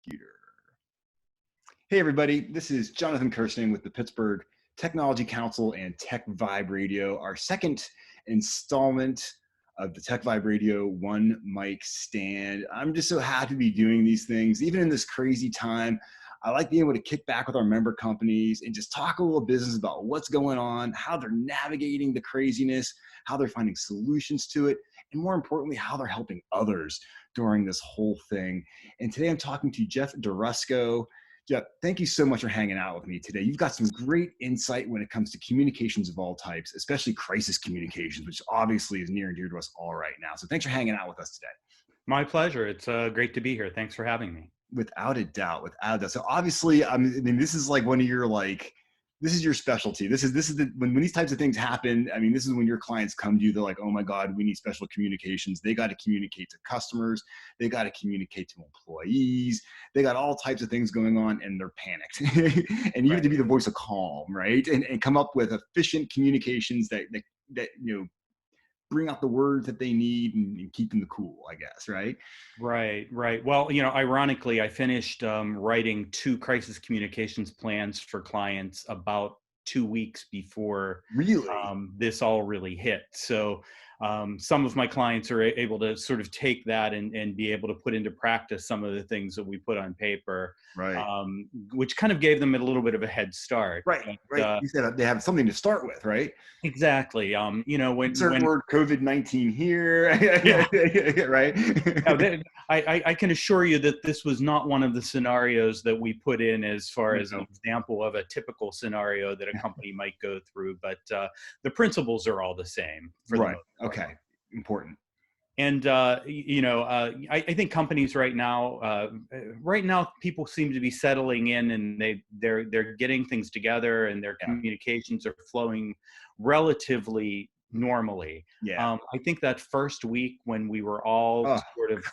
Computer. Hey everybody, this is Jonathan Kirsting with the Pittsburgh Technology Council and TechVibe Radio, our second installment of the TechVibe Radio One Mic Stand. I'm just so happy to be doing these things, even in this crazy time. I like being able to kick back with our member companies and just talk a little business about what's going on, how they're navigating the craziness, how they're finding solutions to it, and more importantly, how they're helping others during this whole thing. And today I'm talking to Jeff Durosko. Jeff, thank you so much for hanging out with me today. You've got some great insight when it comes to communications of all types, especially crisis communications, which obviously is near and dear to us all right now. So thanks for hanging out with us today. My pleasure. It's great to be here. Thanks for having me. Without a doubt, without a doubt. So obviously, I mean, this is like one of your this is your specialty. This is when these types of things happen. I mean, this is when your clients come to you. They're like, oh my God, we need special communications. They got to communicate to customers. They got to communicate to employees. They got all types of things going on, and they're panicked. And you have to be the voice of calm, right? And come up with efficient communications that bring out the words that they need and keep them cool, I guess, right? Right. Well, ironically, I finished writing 2 crisis communications plans for clients about 2 weeks before this all really hit. So some of my clients are able to sort of take that and be able to put into practice some of the things that we put on paper, right? Which kind of gave them a little bit of a head start. Right. You said they have something to start with, right? Exactly. Word COVID-19 here, yeah. right? I can assure you that this was not one of the scenarios that we put in as far as an example of a typical scenario that a company might go through, but the principles are all the same. Right. Okay. Important. And I think companies right now, people seem to be settling in, and they're getting things together, and their communications are flowing relatively normally. Yeah. I think that first week when we were all sort of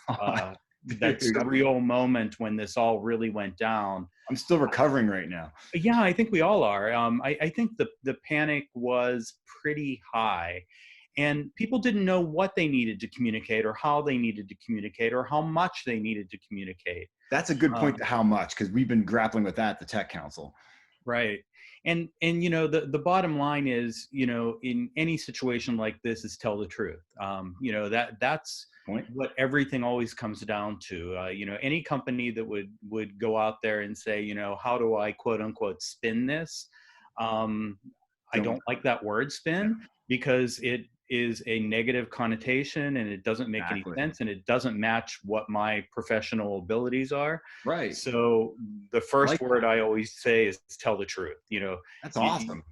that surreal moment when this all really went down. I'm still recovering right now. Yeah, I think we all are. I think the panic was pretty high. And people didn't know what they needed to communicate, or how they needed to communicate, or how much they needed to communicate. That's a good point to how much, because we've been grappling with that at the Tech Council. Right. And the bottom line is, in any situation like this, is tell the truth. That's what everything always comes down to. Any company that would go out there and say, how do I quote unquote spin this? I don't like that word spin, because it is a negative connotation, and it doesn't make any sense, and it doesn't match what my professional abilities are. Right. So the first word I always say is tell the truth. That's awesome.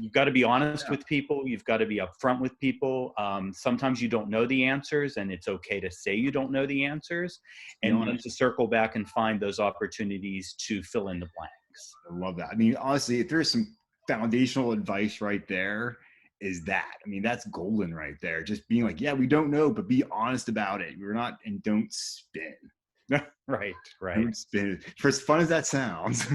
You've got to be honest with people. You've got to be upfront with people. Sometimes you don't know the answers, and it's okay to say you don't know the answers, and then to circle back and find those opportunities to fill in the blanks. I love that. I mean, honestly, if there's some foundational advice right there, is that. I mean, that's golden right there. Just being like, yeah, we don't know, but be honest about it. We're not, and don't spin. Right. Don't spin. For as fun as that sounds.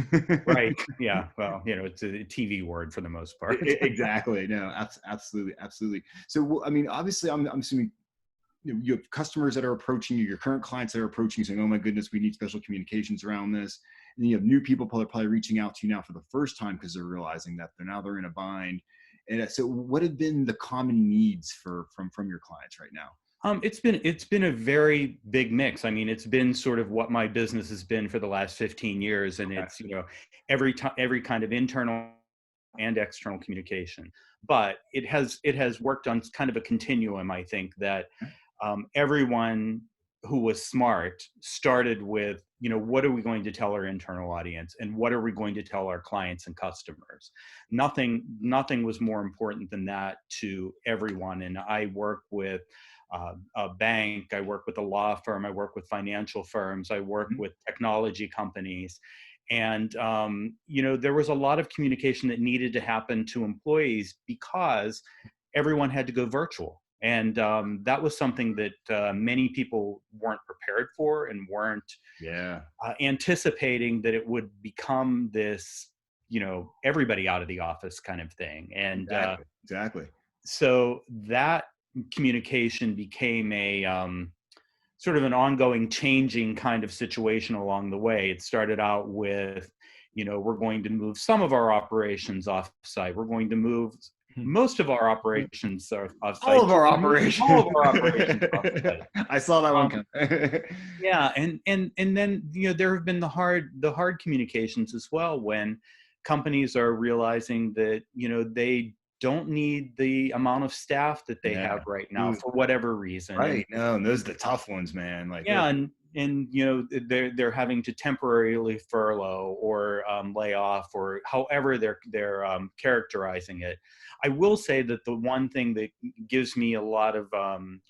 Right. Yeah. Well, it's a TV word for the most part. Exactly. No, absolutely. So, I mean, obviously, I'm assuming you have customers that are approaching you, your current clients that are approaching you, saying, oh my goodness, we need special communications around this. And then you have new people probably reaching out to you now for the first time, because they're realizing that they're in a bind. And so what have been the common needs from your clients right now? It's been a very big mix. I mean, it's been sort of what my business has been for the last 15 years. And it's, every kind of internal and external communication, but it has worked on kind of a continuum. I think that everyone who was smart started with, what are we going to tell our internal audience, and what are we going to tell our clients and customers? Nothing was more important than that to everyone. And I work with a bank, I work with a law firm, I work with financial firms, I work with technology companies. And, there was a lot of communication that needed to happen to employees because everyone had to go virtual. And that was something that many people weren't prepared for, and weren't anticipating that it would become this, everybody out of the office kind of thing. And exactly. So that communication became a sort of an ongoing changing kind of situation along the way. It started out with, we're going to move some of our operations off site. We're going to move most of our operations off site. All of our operations. All of our operations off site. I saw that one coming. Yeah, and then there have been the hard communications as well, when companies are realizing that they don't need the amount of staff that they have right now for whatever reason. Right. No, and those are the tough ones, man. Like, yeah, and they're having to temporarily furlough or lay off, or however they're characterizing it. I will say that the one thing that gives me a lot of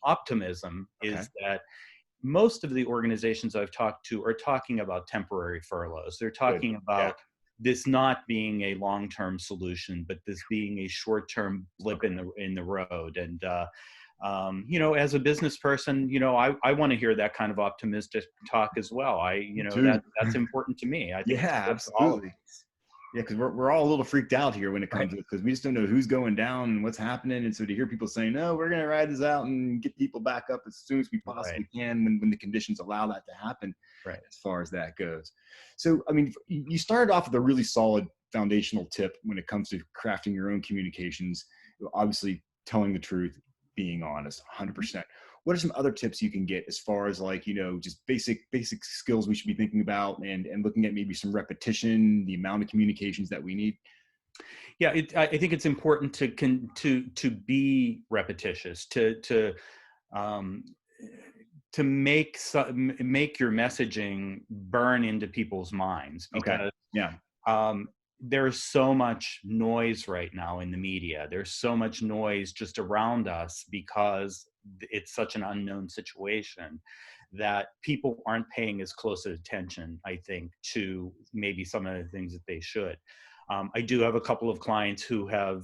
optimism is that most of the organizations I've talked to are talking about temporary furloughs. They're talking about this not being a long-term solution, but this being a short-term blip in the road. And as a business person, I want to hear that kind of optimistic talk as well. That's important to me. I think absolutely. Yeah, because we're all a little freaked out here when it comes to it, because we just don't know who's going down and what's happening. And so to hear people saying, no, we're going to ride this out and get people back up as soon as we possibly can when the conditions allow that to happen, as far as that goes. So, I mean, you started off with a really solid foundational tip when it comes to crafting your own communications, obviously telling the truth, being honest, 100%. What are some other tips you can get as far as just basic skills we should be thinking about, and looking at maybe some repetition, the amount of communications that we need? Yeah, I think it's important to be repetitious, to make your messaging burn into people's minds, because there's so much noise right now in the media. There's so much noise just around us because it's such an unknown situation that people aren't paying as close attention, I think, to maybe some of the things that they should. I do have a couple of clients who have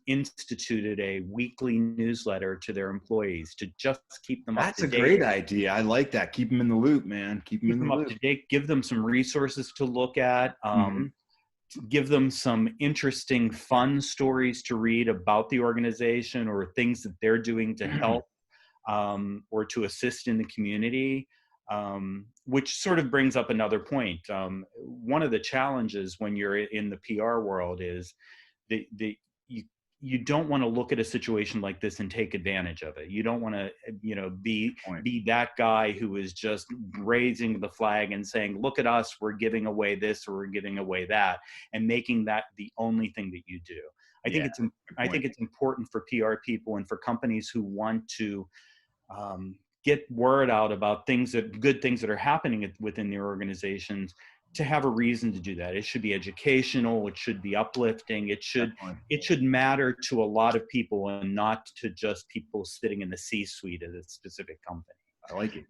instituted a weekly newsletter to their employees to just keep them up to date. That's a great idea. I like that. Keep them in the loop, man. Keep them up to date. Give them some resources to look at. Give them some interesting, fun stories to read about the organization or things that they're doing to help or to assist in the community, which sort of brings up another point. One of the challenges when you're in the PR world is you don't want to look at a situation like this and take advantage of it. You don't want to, be that guy who is just raising the flag and saying, look at us, we're giving away this or we're giving away that, and making that the only thing that you do. I think it's important for PR people and for companies who want to get word out about good things that are happening within their organizations, to have a reason to do that. It should be educational. It should be uplifting. It should matter to a lot of people, and not to just people sitting in the C-suite of a specific company. I like it.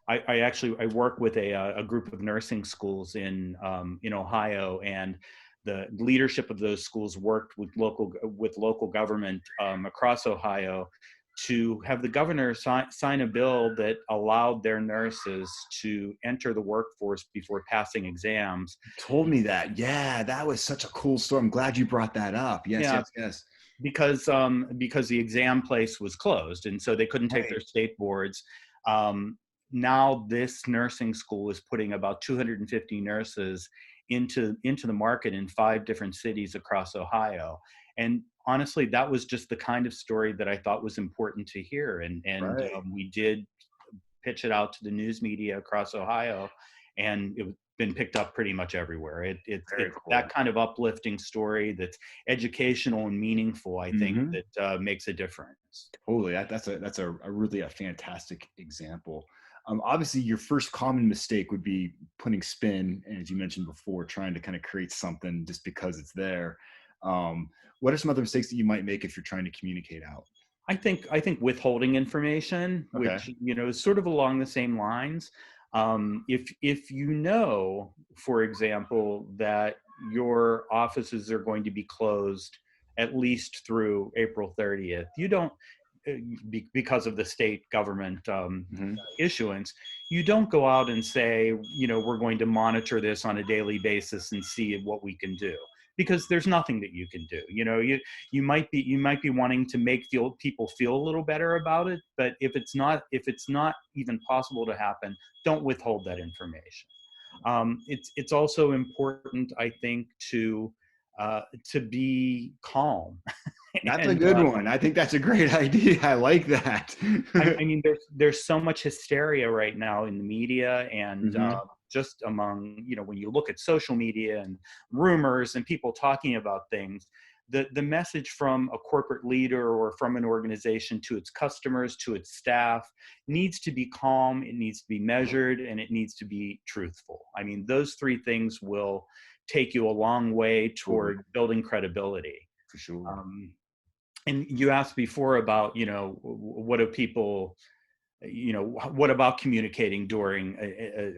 I work with a group of nursing schools in Ohio, and the leadership of those schools worked with local government across Ohio to have the governor sign a bill that allowed their nurses to enter the workforce before passing exams. You told me that. Yeah, that was such a cool story. I'm glad you brought that up. Yes. Because the exam place was closed, and so they couldn't take their state boards. Now this nursing school is putting about 250 nurses into the market in 5 different cities across Ohio. And honestly, that was just the kind of story that I thought was important to hear. And we did pitch it out to the news media across Ohio, and it's been picked up pretty much everywhere. It's cool. That kind of uplifting story that's educational and meaningful, I think, that makes a difference. Totally. That's a really fantastic example. Obviously, your first common mistake would be putting spin, and as you mentioned before, trying to kind of create something just because it's there. What are some other mistakes that you might make if you're trying to communicate out? I think withholding information, which is sort of along the same lines. If for example, that your offices are going to be closed at least through April 30th, you don't, because of the state government issuance, you don't go out and say, we're going to monitor this on a daily basis and see what we can do. because there's nothing that you can do. You might be wanting to make people feel a little better about it, but if it's not even possible to happen, don't withhold that information. It's also important, I think, to be calm. That's a and good one. I think that's a great idea. I like that. I mean, there's so much hysteria right now in the media, and Hmm. just among, when you look at social media and rumors and people talking about things, the message from a corporate leader or from an organization to its customers, to its staff, needs to be calm, it needs to be measured, and it needs to be truthful. I mean, those three things will take you a long way Sure. toward building credibility. For sure. Um, and you asked before about, what do people, what about communicating during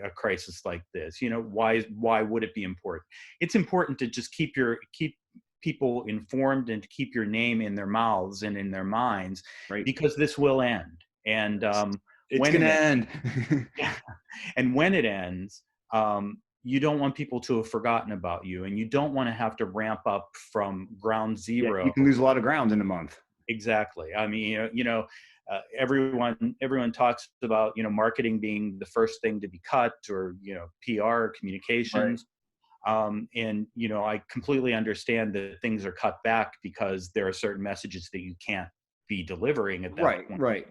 a crisis like this? Why would it be important? It's important to just keep people informed and to keep your name in their mouths and in their minds, Right. because this will end. And It's when gonna it end. yeah. And when it ends, you don't want people to have forgotten about you, and you don't want to have to ramp up from ground Yeah, zero. you can lose a lot of ground in a month. Exactly. I mean, everyone talks about, marketing being the first thing to be cut, or, PR, Right. communications. And, I completely understand that things are cut back because there are certain messages that you can't be delivering at that Right. point. Right.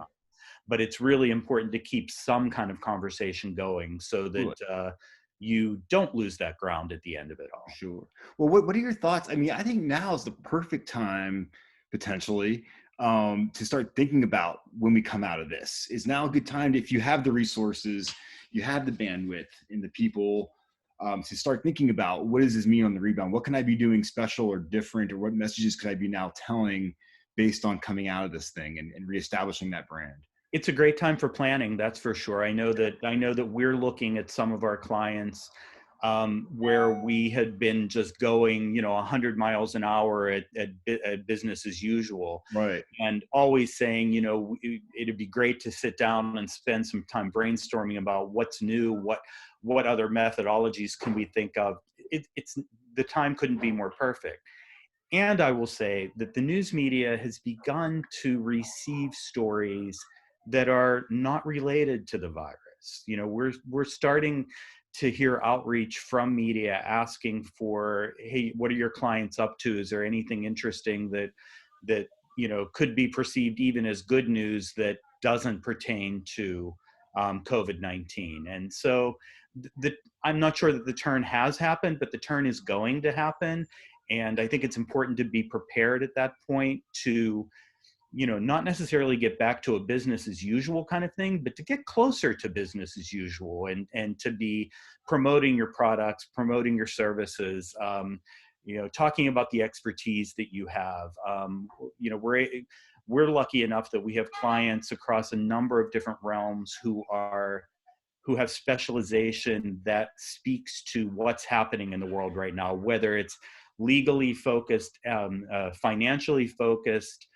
But it's really important to keep some kind of conversation going so that you don't lose that ground at the end of it all. Sure. Well, what are your thoughts? I mean, I think now is the perfect time, potentially, to start thinking about when we come out of this. Is now a good time if you have the resources, you have the bandwidth and the people, to start thinking about what does this mean on the rebound? What can I be doing special or different, or what messages could I be now telling based on coming out of this thing and reestablishing that brand? It's a great time for planning, that's for sure. I know that we're looking at some of our clients, where we had been just going, 100 miles an hour at business as usual, Right. and always saying, it'd be great to sit down and spend some time brainstorming about what's new, what other methodologies can we think of. It's the time couldn't be more perfect. And I will say that the news media has begun to receive stories that are not related to the virus. We're starting to hear outreach from media asking for, hey, what are your clients up to? Is there anything interesting that could be perceived even as good news that doesn't pertain to COVID-19? And so I'm not sure that the turn has happened, but the turn is going to happen. And I think it's important to be prepared at that point to, not necessarily get back to a business as usual kind of thing, but to get closer to business as usual, and to be promoting your products, promoting your services, talking about the expertise that you have. We're lucky enough that we have clients across a number of different realms who have specialization that speaks to what's happening in the world right now, whether it's legally focused, financially focused,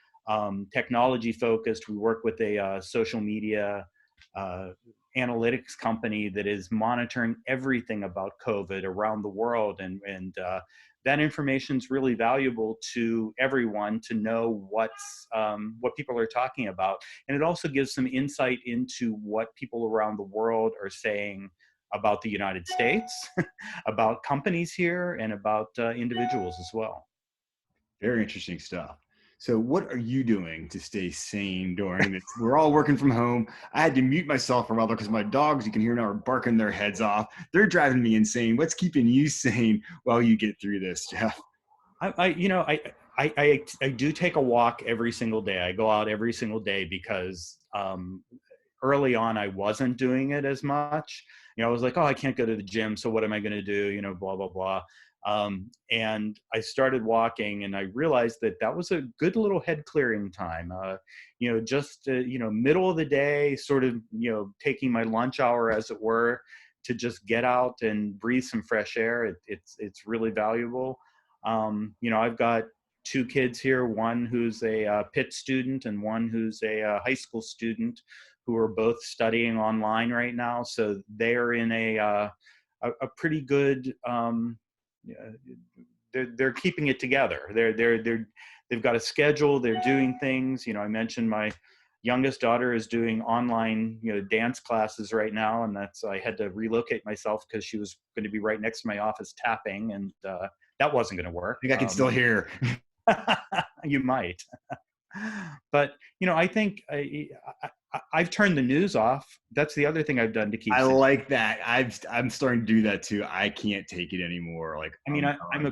technology focused. We work with a social media uh, analytics company that is monitoring everything about COVID around the world, and that information is really valuable to everyone to know what people are talking about, and it also gives some insight into what people around the world are saying about the United States, about companies here, and about individuals as well. Very interesting stuff. So, what are you doing to stay sane during this? We're all working from home. I had to mute myself for a while because my dogs, you can hear now, are barking their heads off. They're driving me insane. What's keeping you sane while you get through this, Jeff? I do take a walk every single day. I go out every single day because early on I wasn't doing it as much. I was like, oh, I can't go to the gym, so what am I going to do? Blah blah blah. And I started walking, and I realized that was a good little head clearing time. Just middle of the day, sort of taking my lunch hour, as it were, to just get out and breathe some fresh air. It's really valuable. I've got two kids here, one who's a Pitt student and one who's a high school student, who are both studying online right now. So they're in a pretty good, they're keeping it together. They've got a schedule. They're doing things. You know, I mentioned my youngest daughter is doing online, you know, dance classes right now, and I had to relocate myself because she was going to be right next to my office tapping, and that wasn't going to work. I think I can still hear. You might. But you know, I think I've turned the news off. That's the other thing I've done to keep. I like that. I'm starting to do that too. I can't take it anymore. Like, I mean, I'm a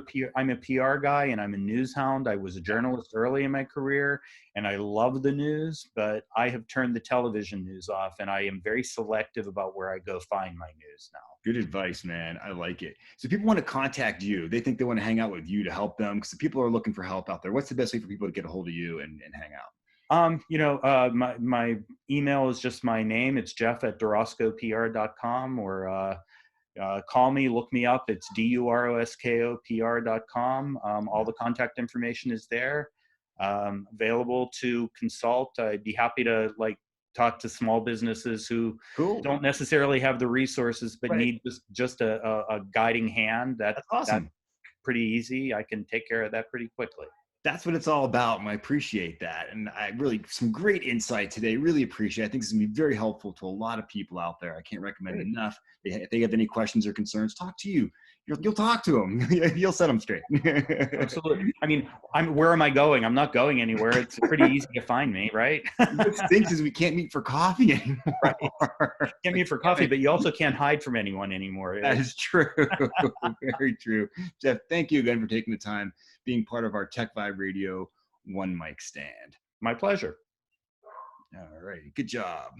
PR guy, and I'm a news hound. I was a journalist early in my career, and I love the news, but I have turned the television news off, and I am very selective about where I go find my news now. Good advice, man. I like it. So people want to contact you. They think they want to hang out with you to help them, because people are looking for help out there. What's the best way for people to get a hold of you and hang out? You know, my email is just my name. It's jeff@duroskopr.com, or call me, look me up. It's duroskopr.com. All the contact information is there. Available to consult. I'd be happy to talk to small businesses who don't necessarily have the resources, but need just a guiding hand. That's awesome. That's pretty easy. I can take care of that pretty quickly. That's what it's all about, and I appreciate that. And I really, some great insight today. Really appreciate it. I think this is going to be very helpful to a lot of people out there. I can't recommend it enough. If they have any questions or concerns, talk to you. You'll talk to them. You'll set them straight. Absolutely. I mean, where am I going? I'm not going anywhere. It's pretty easy to find me, right? What stinks is we can't meet for coffee anymore. Right. Can't meet for coffee, but you also can't hide from anyone anymore. That is true. Very true. Jeff, thank you again for taking the time, being part of our TechVibe Radio One Mic Stand. My pleasure. All right. Good job.